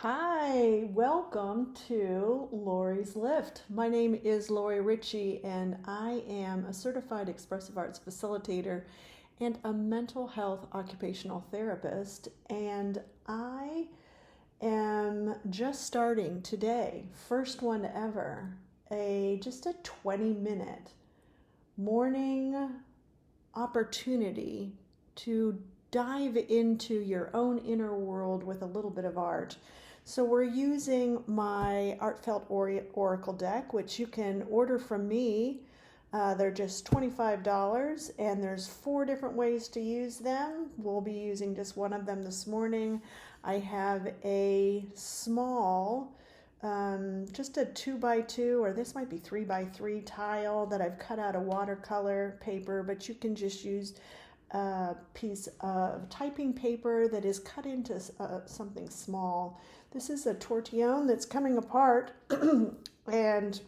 Hi, welcome to Laurie's Lift. My name is Laurie Ritchie, and I am a certified expressive arts facilitator and a mental health occupational therapist. And I am just starting today, first one ever, just a 20-minute morning opportunity to dive into your own inner world with a little bit of art. So we're using my Artfelt Oracle deck, which you can order from me. They're just $25, and there's 4 different ways to use them. We'll be using just one of them this morning. I have a small, just a 2x2, or this might be 3x3 tile that I've cut out of watercolor paper, but you can just use a piece of typing paper that is cut into something small. This is a tortillon that's coming apart, and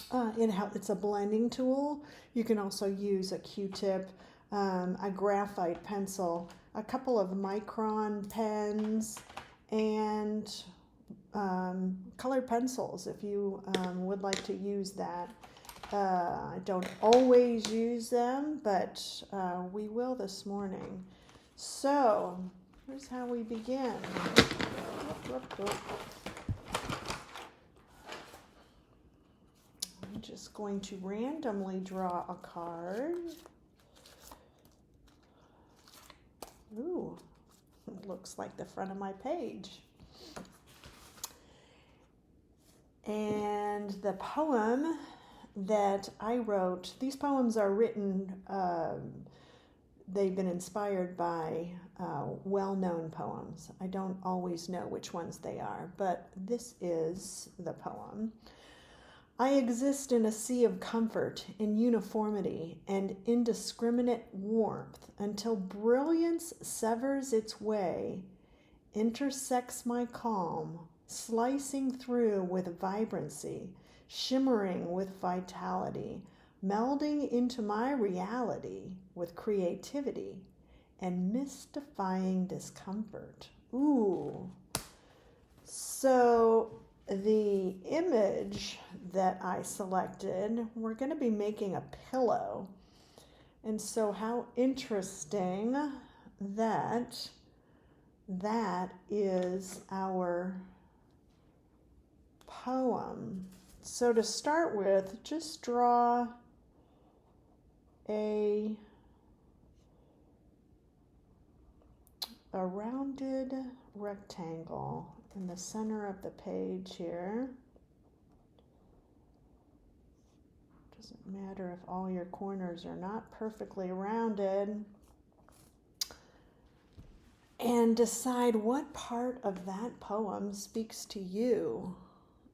it's a blending tool. You can also use a Q-tip, a graphite pencil, a couple of micron pens, and colored pencils if you would like to use that. I don't always use them, but we will this morning. So here's how we begin. I'm just going to randomly draw a card. Ooh, it looks like the front of my page. And the poem that I wrote, these poems are written, they've been inspired by well-known poems. I don't always know which ones they are, but this is the poem. I exist in a sea of comfort, in uniformity, and indiscriminate warmth until brilliance severs its way, intersects my calm, slicing through with vibrancy, shimmering with vitality, melding into my reality with creativity and mystifying discomfort. Ooh. So the image that I selected, we're going to be making a pillow. And so how interesting that is our poem. So to start with, just draw a rounded rectangle in the center of the page here. Doesn't matter if all your corners are not perfectly rounded. And decide what part of that poem speaks to you.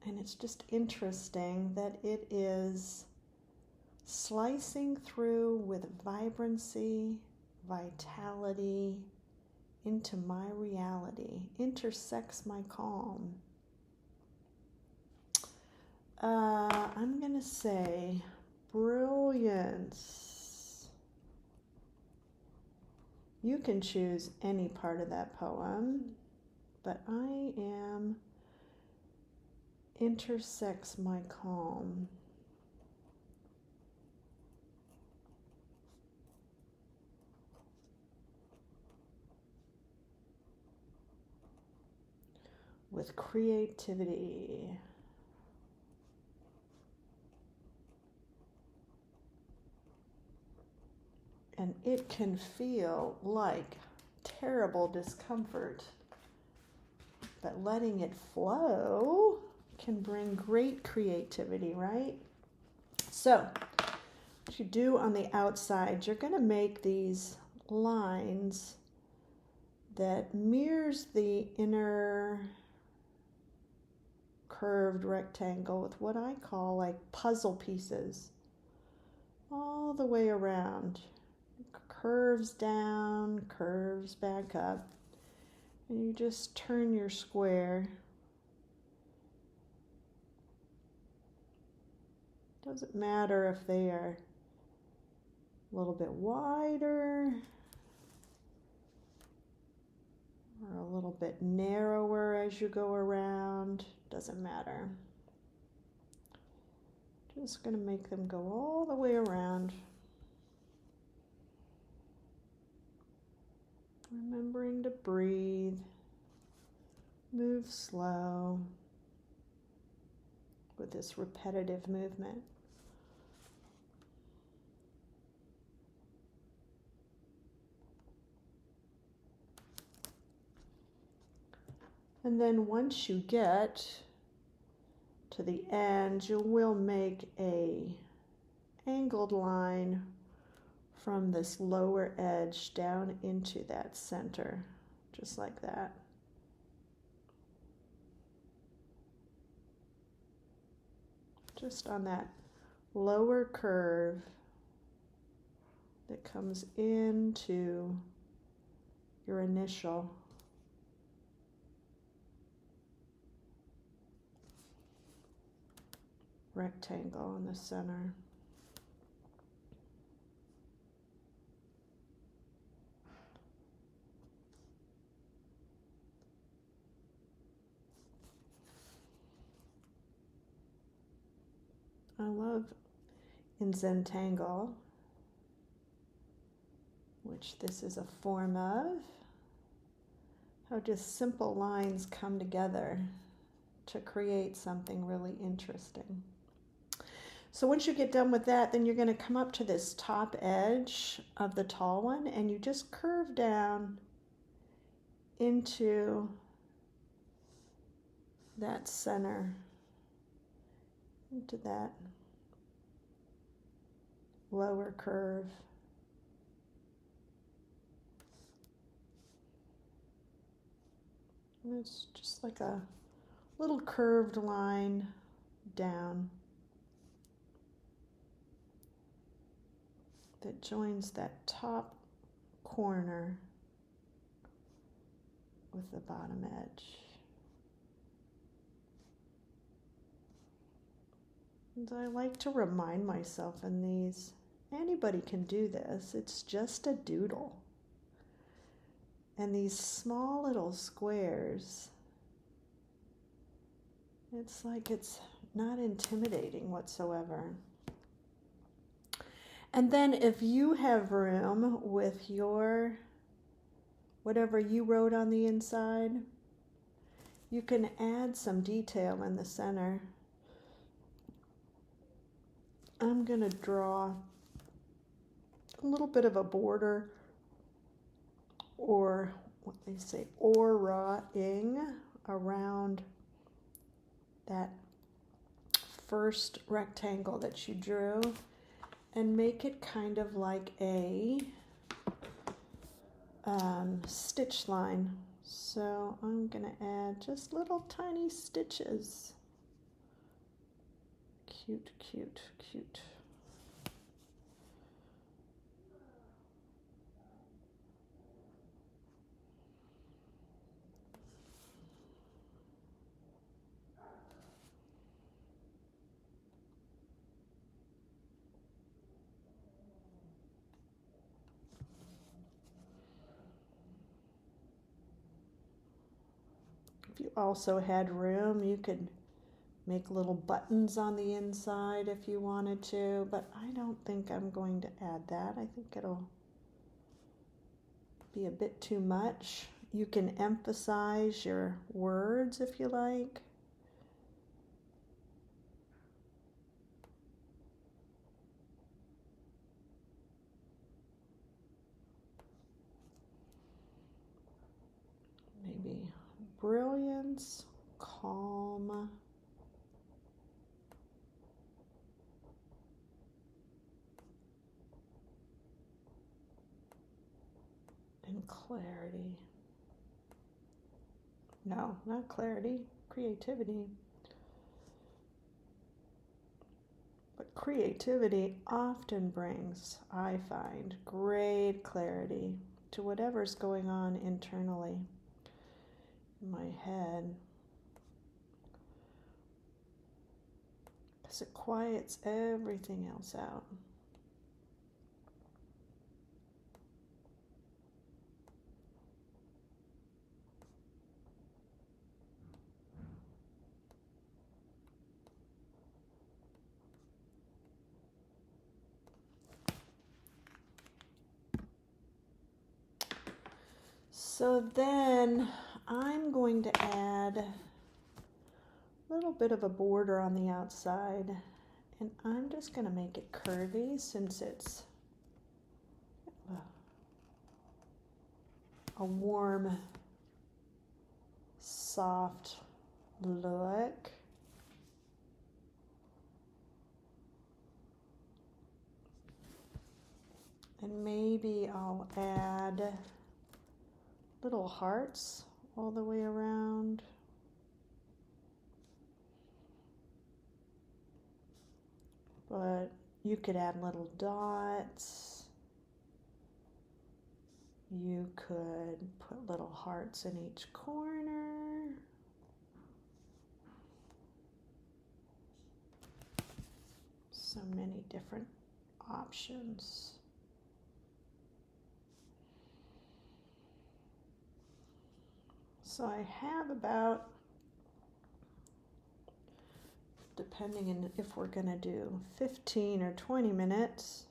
And it's just interesting that it is slicing through with vibrancy, vitality, into my reality, intersects my calm. I'm going to say brilliance. You can choose any part of that poem, but I am intersects my calm. With creativity. And it can feel like terrible discomfort, but letting it flow can bring great creativity, right? So, what you do on the outside, you're going to make these lines that mirrors the inner curved rectangle with what I call like puzzle pieces all the way around. Curves down, curves back up, and you just turn your square. Doesn't matter if they are a little bit wider or a little bit narrower as you go around, doesn't matter. Just going to make them go all the way around. Remembering to breathe, move slow with this repetitive movement. And then once you get to the end, you will make a angled line from this lower edge down into that center, just like that. Just on that lower curve that comes into your initial rectangle in the center. I love in Zentangle, which this is a form of, how just simple lines come together to create something really interesting. So once you get done with that, then you're going to come up to this top edge of the tall one, and you just curve down into that center, into that lower curve. And it's just like a little curved line down that joins that top corner with the bottom edge. And I like to remind myself in these, anybody can do this, it's just a doodle. And these small little squares, it's like it's not intimidating whatsoever. And then if you have room with your, whatever you wrote on the inside, you can add some detail in the center. I'm going to draw a little bit of a border, or what they say, aura-ing around that first rectangle that you drew, and make it kind of like a stitch line. So I'm going to add just little tiny stitches. Cute, cute, cute. If you also had room, you could make little buttons on the inside if you wanted to, but I don't think I'm going to add that. I think it'll be a bit too much. You can emphasize your words if you like. Maybe brilliance, calm, and clarity. No, not clarity, creativity. But creativity often brings, I find, great clarity to whatever's going on internally in my head, because it quiets everything else out. So then I'm going to add a little bit of a border on the outside, and I'm just going to make it curvy since it's a warm, soft look. And maybe I'll add little hearts all the way around. But you could add little dots. You could put little hearts in each corner. So many different options. So I have about, depending on if we're going to do 15 or 20 minutes.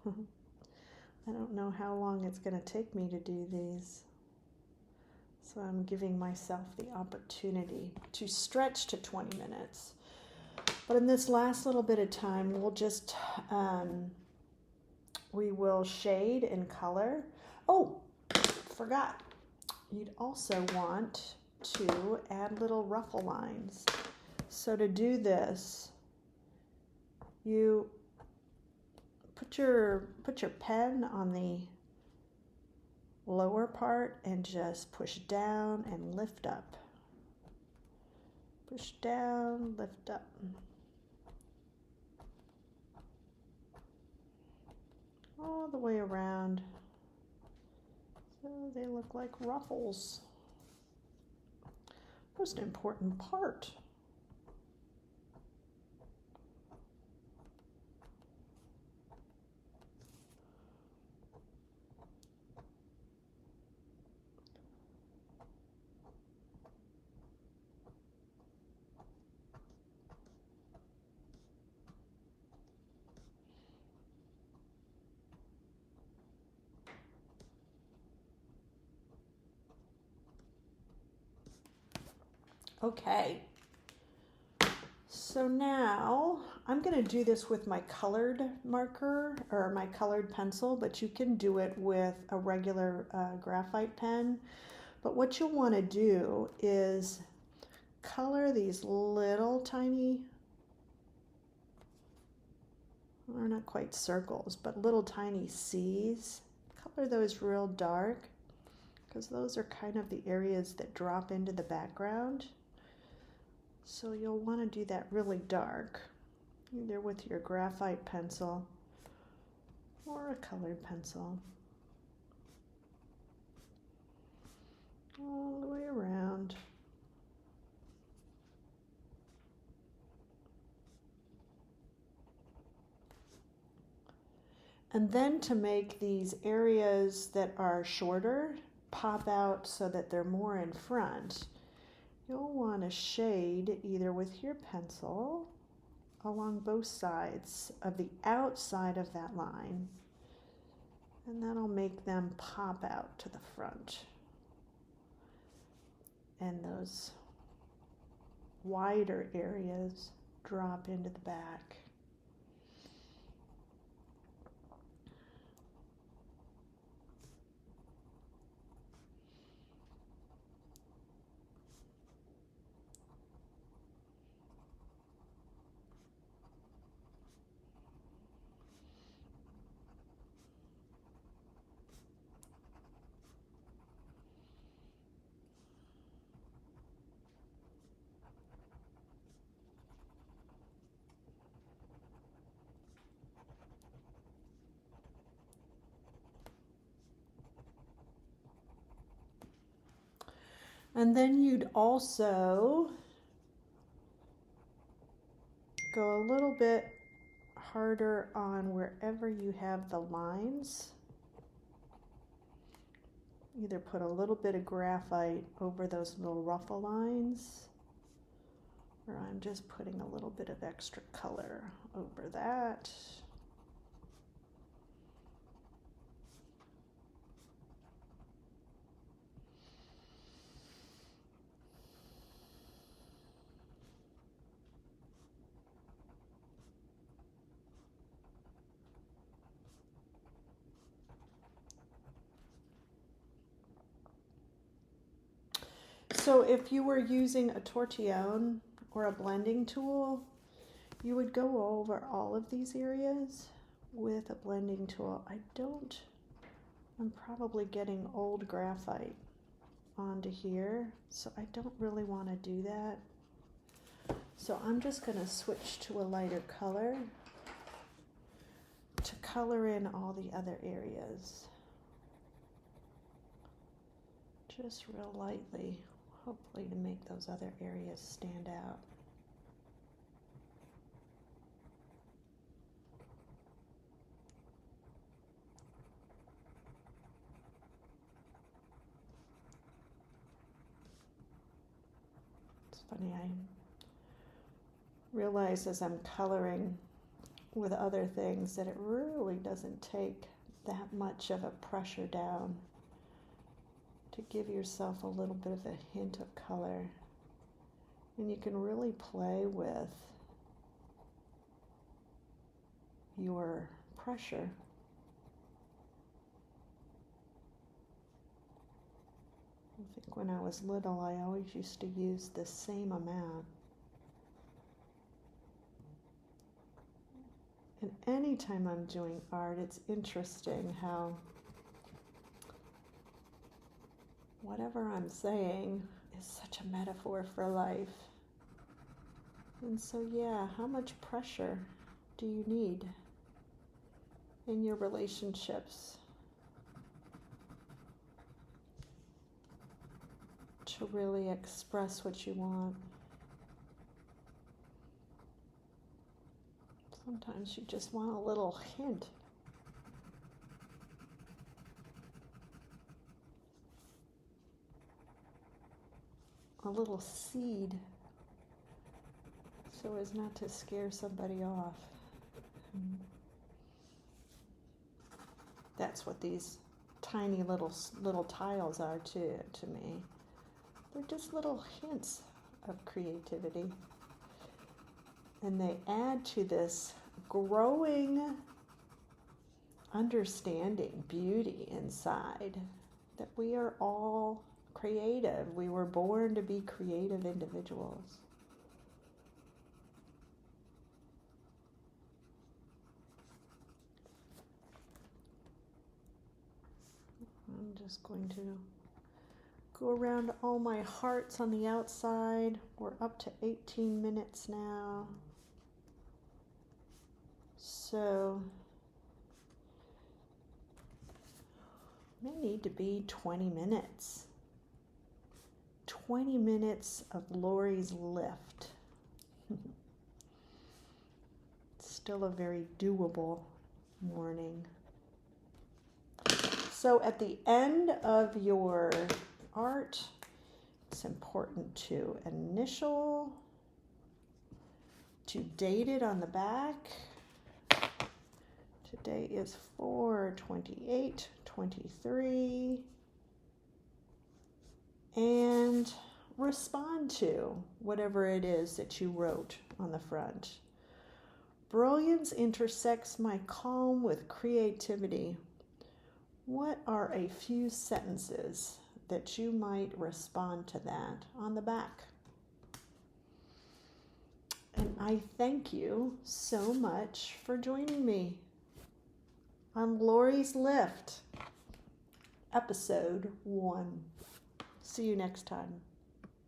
I don't know how long it's going to take me to do these. So I'm giving myself the opportunity to stretch to 20 minutes. But in this last little bit of time, we'll just, we will shade and color. Oh, forgot. You'd also want to add little ruffle lines. So to do this, you put your pen on the lower part and just push down and lift up. Push down, lift up. All the way around. So they look like ruffles. Most important part. Okay, so now I'm going to do this with my colored marker or my colored pencil, but you can do it with a regular graphite pen. But what you'll want to do is color these little tiny, or not quite circles, but little tiny C's. Color those real dark because those are kind of the areas that drop into the background. So you'll want to do that really dark, either with your graphite pencil or a colored pencil. All the way around. And then to make these areas that are shorter pop out so that they're more in front, you'll want to shade either with your pencil along both sides of the outside of that line, and that'll make them pop out to the front. And those wider areas drop into the back. And then you'd also go a little bit harder on wherever you have the lines. Either put a little bit of graphite over those little ruffle lines, or I'm just putting a little bit of extra color over that. So if you were using a tortillon or a blending tool, you would go over all of these areas with a blending tool. I'm probably getting old graphite onto here, so I don't really want to do that. So I'm just going to switch to a lighter color to color in all the other areas. Just real lightly, hopefully to make those other areas stand out. It's funny, I realize as I'm coloring with other things that it really doesn't take that much of a pressure down to give yourself a little bit of a hint of color. And you can really play with your pressure. I think when I was little, I always used to use the same amount. And anytime I'm doing art, it's interesting how whatever I'm saying is such a metaphor for life. And so, yeah, how much pressure do you need in your relationships to really express what you want? Sometimes you just want a little hint. A little seed, so as not to scare somebody off. That's what these tiny little tiles are to me. They're just little hints of creativity. And they add to this growing understanding, beauty inside, that we are all creative. We were born to be creative individuals. I'm just going to go around all my hearts on the outside. We're up to 18 minutes now. So may need to be 20 minutes. 20 minutes of Laurie's lift. Still a very doable morning. So at the end of your art, it's important to initial, to date it on the back. Today is 4/28/23. And respond to whatever it is that you wrote on the front. Brilliance intersects my calm with creativity. What are a few sentences that you might respond to that on the back? And I thank you so much for joining me on Laurie's Lift, episode 1. See you next time.